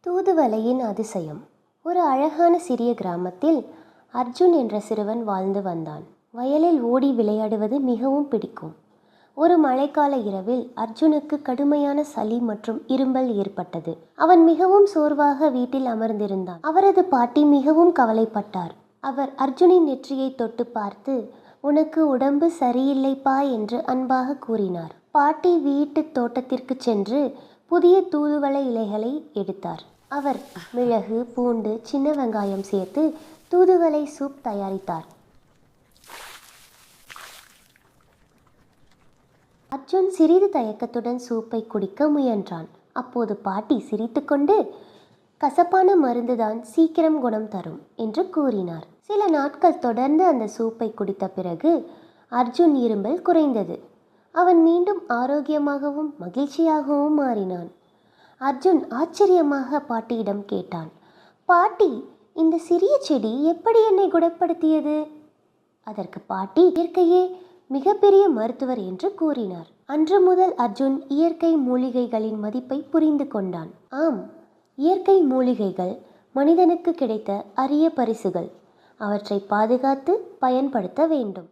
தூதுவளையின் அதிசயம். ஒரு அழகான சிறிய கிராமத்தில் அர்ஜுன் என்ற சிறுவன் வாழ்ந்து வந்தான். வயலில் ஓடி விளையாடுவது மிகவும் பிடிக்கும். ஒரு மழைக்கால இரவில் அர்ஜுனுக்கு கடுமையான சளி மற்றும் இரும்பல் ஏற்பட்டது. அவன் மிகவும் சோர்வாக வீட்டில் அமர்ந்திருந்தான். அவரது பாட்டி மிகவும் கவலைப்பட்டார். அவர் அர்ஜுனின் நெற்றியை தொட்டு பார்த்து, "உனக்கு உடம்பு சரியில்லைப்பா" என்று அன்பாக கூறினார். பாட்டி வீட்டு தோட்டத்திற்கு சென்று புதிய தூதுவளை இலைகளை எடுத்தார். அவர் மிளகு, பூண்டு, சின்ன வெங்காயம் சேர்த்து தூதுவளை சூப் தயாரித்தார். அர்ஜுன் சிறிது தயக்கத்துடன் சூப்பை குடிக்க முயன்றான். அப்போது பாட்டி சிரித்துக்கொண்டு, "கசப்பான மருந்துதான் சீக்கிரம் குணம் தரும்" என்று கூறினார். சில நாட்கள் தொடர்ந்து அந்த சூப்பை குடித்த பிறகு அர்ஜுன் இரும்பல் குறைந்தது. அவன் மீண்டும் ஆரோக்கியமாகவும் மகிழ்ச்சியாகவும் மாறினான். அர்ஜுன் ஆச்சரியமாக பாட்டியிடம் கேட்டான், "பாட்டி, இந்த சிறிய செடி எப்படி என்னை குணப்படுத்தியது?" அதற்கு பாட்டி, "இயற்கையே மிகப்பெரிய மருத்துவர்" என்று கூறினார். அன்று முதல் அர்ஜுன் இயற்கை மூலிகைகளின் மதிப்பை புரிந்து கொண்டான். ஆம், இயற்கை மூலிகைகள் மனிதனுக்கு கிடைத்த அரிய பரிசுகள். அவற்றை பாதுகாத்து பயன்படுத்த வேண்டும்.